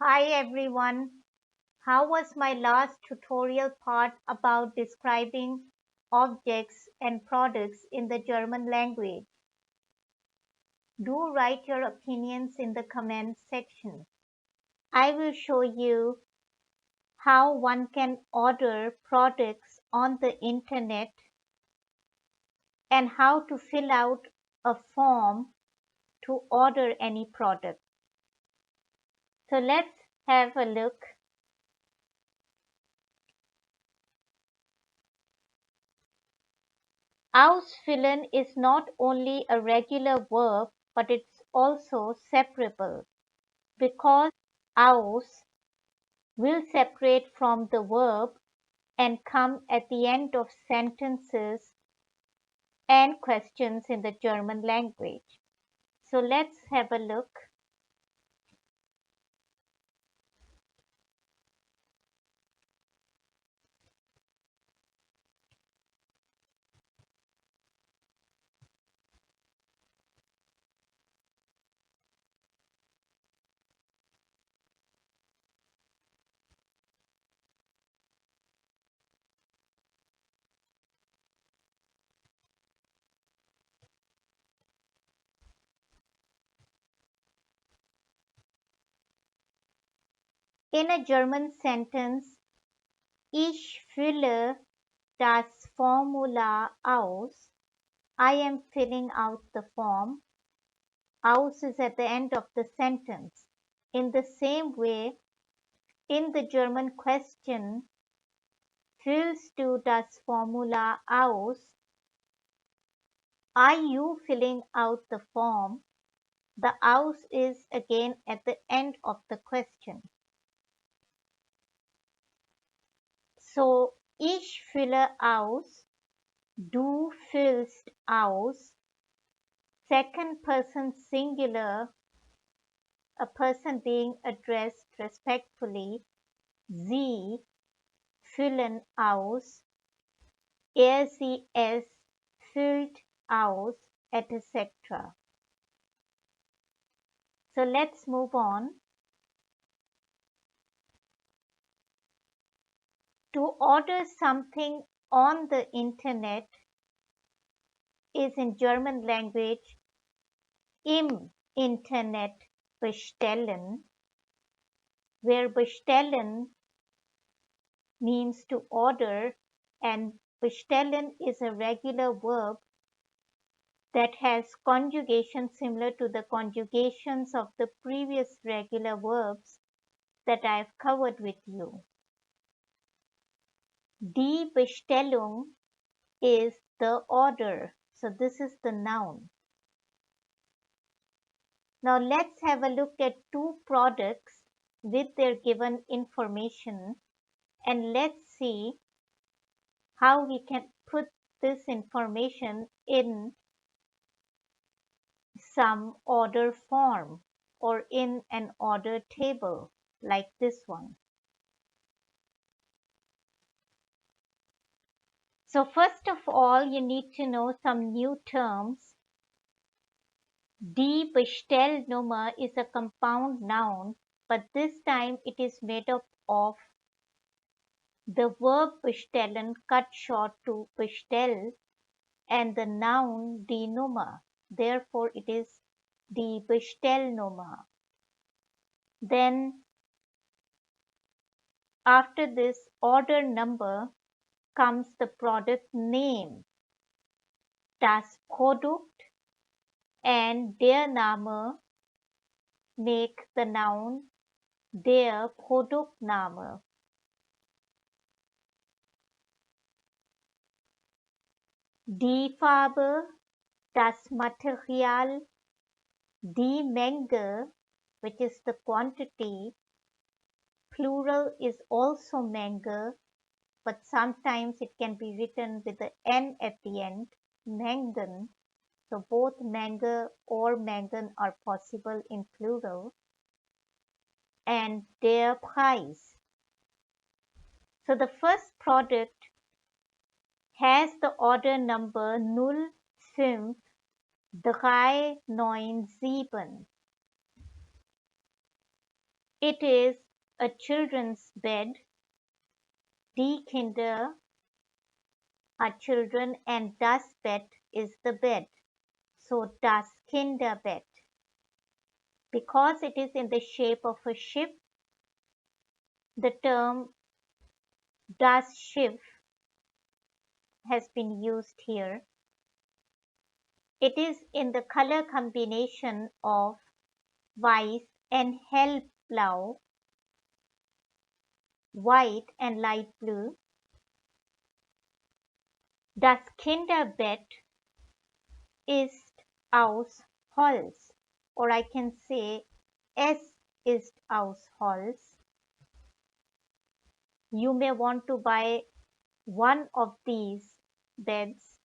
Hi everyone. How was my last tutorial part about describing objects and products in the German language? Do write your opinions in the comments section. I will show you how one can order products on the internet and how to fill out a form to order any product. So let's have a look. Ausfüllen is not only a regular verb, but it's also separable because aus will separate from the verb and come at the end of sentences and questions in the German language. So let's have a look. In a German sentence, ich fülle das Formular aus. I am filling out the form. Aus is at the end of the sentence. In the same way, in the German question, füllst du das Formular aus? Are you filling out the form? The aus is again at the end of the question. So, ich fülle aus, du füllst aus, second person singular, a person being addressed respectfully, sie füllen aus, sie es füllt aus, etc. So let's move on. To order something on the internet is in German language im Internet bestellen, where bestellen means to order and bestellen is a regular verb that has conjugation similar to the conjugations of the previous regular verbs that I have covered with you. Die Bestellung is the order, so this is the noun. Now let's have a look at two products with their given information and let's see how we can put this information in some order form or in an order table like this one. So first of all, you need to know some new terms. Die Bestellnummer is a compound noun, but this time it is made up of the verb bestellen cut short to bestell and the noun die Nummer. Therefore, it is die Bestellnummer. Then after this order number comes the product name, das Produkt, and der Name make the noun der Produktname. Die Farbe, das Material, die Menge, which is the quantity. Plural is also Menge, but sometimes it can be written with the N at the end, Mengen. So both Menge or Mengen are possible in plural. And der Preis. So the first product has the order number 05397. It is a children's bed. Die Kinder are children and das Bett is the bed. So das Kinderbett. Because it is in the shape of a ship, the term das Schiff has been used here. It is in the color combination of weiß and hellblau, white and light blue. Das Kinderbett ist aus Holz, or I can say es ist aus Holz. You may want to buy one of these beds,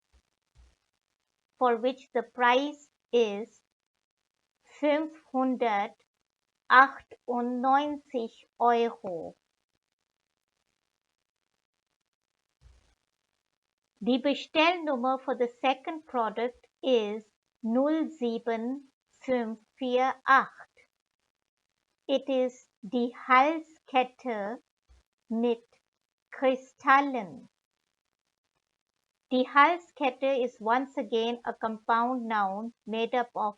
for which the price is 598 Euro. Die Bestellnummer for the second product is 07548. It is die Halskette mit Kristallen. Die Halskette is once again a compound noun made up of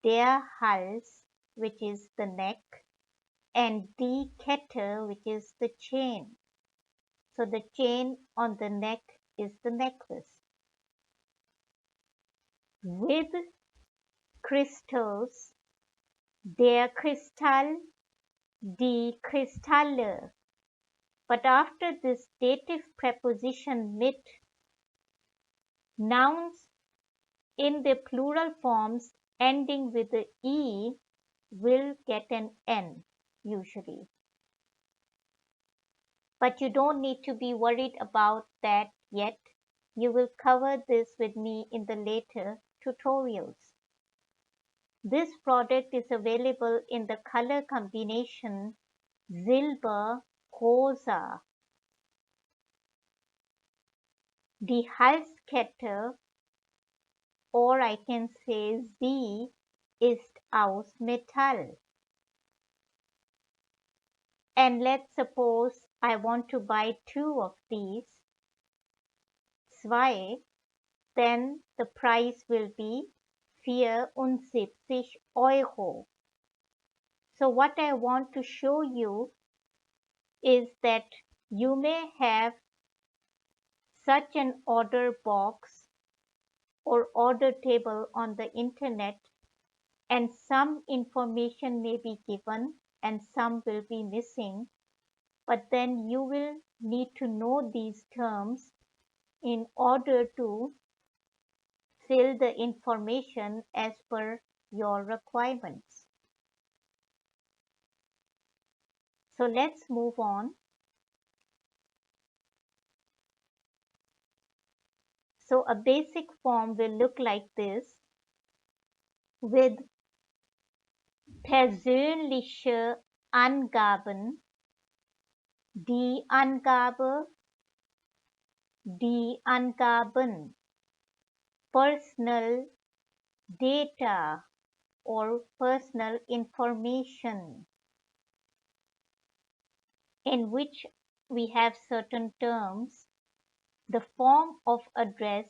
der Hals, which is the neck, and die Kette, which is the chain. So the chain on the neck is the necklace. With crystals, der Kristall, die Kristalle. But after this dative preposition mit, nouns in the plural forms ending with the E will get an N usually. But you don't need to be worried about that yet. You will cover this with me in the later tutorials. This product is available in the color combination Silber Rosa. Die Halskette, or I can say sie, ist aus Metall. And let's suppose I want to buy two of these, zwei, then the price will be 74 Euro. So what I want to show you is that you may have such an order box or order table on the internet, and some information may be given and some will be missing, but then you will need to know these terms in order to fill the information as per your requirements. So let's move on. So a basic form will look like this with persönliche Angaben, die Angabe, die Angaben, personal data or personal information, in which we have certain terms. The form of address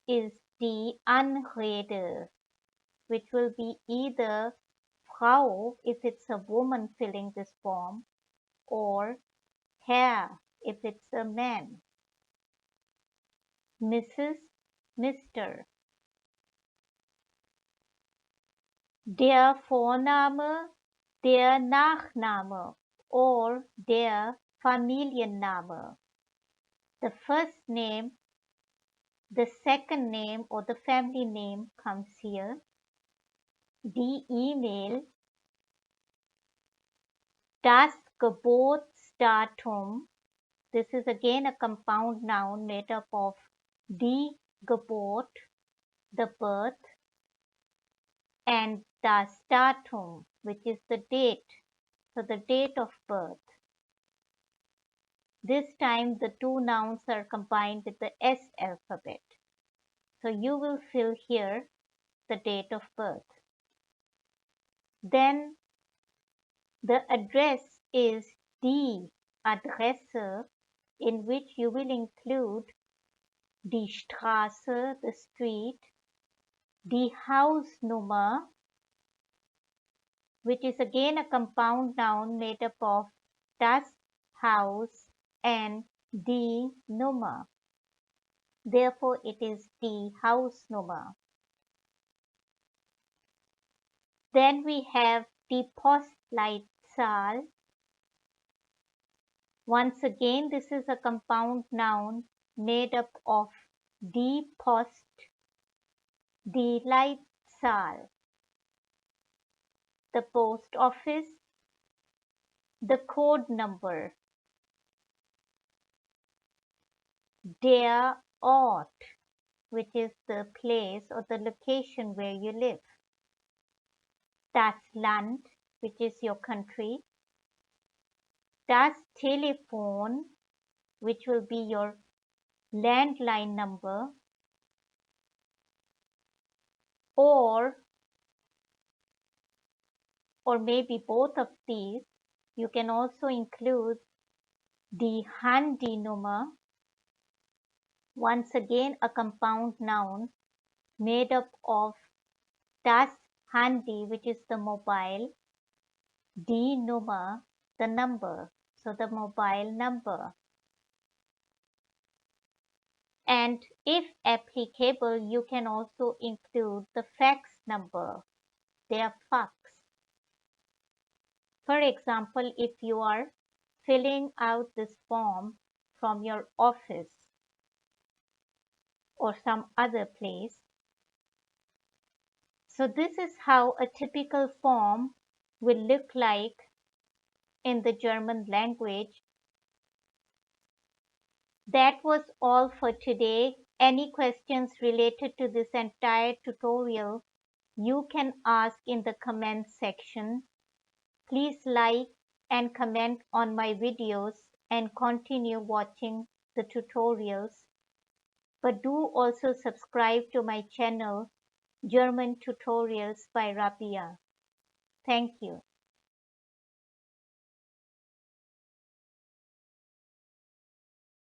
is die Anrede, which will be either Frau if it's a woman filling this form, or Herr if it's a man, Mrs., Mr. Der Vorname, der Nachname, or der Familienname. The first name, the second name, or the family name comes here. Die E-Mail, das Geburtsdatum. This is again a compound noun made up of die Geburt, the birth, and das Datum, which is the date, so the date of birth. This time the two nouns are combined with the S alphabet. So you will fill here the date of birth. Then The address is die Adresse, in which you will include die Straße, the street, die Hausnummer, which is again a compound noun made up of das Haus and die Nummer. Therefore, it is die Hausnummer. Then we have die Postleitzahl. Once again, this is a compound noun made up of die Post, die Leitzahl, the post office, the code number, der Ort, which is the place or the location where you live, das Land, which is your country, das Telefon, which will be your landline number, or maybe both of these. You can also include the Handynummer, once again a compound noun made up of das Handy, which is the mobile, die Nummer, the number, so the mobile number. And if applicable, you can also include the fax number, their fax. For example, if you are filling out this form from your office or some other place. So this is how a typical form will look like in the German language. That was all for today. Any questions related to this entire tutorial, you can ask in the comment section. Please like and comment on my videos and continue watching the tutorials. But do also subscribe to my channel, German Tutorials by Rabia. Thank you.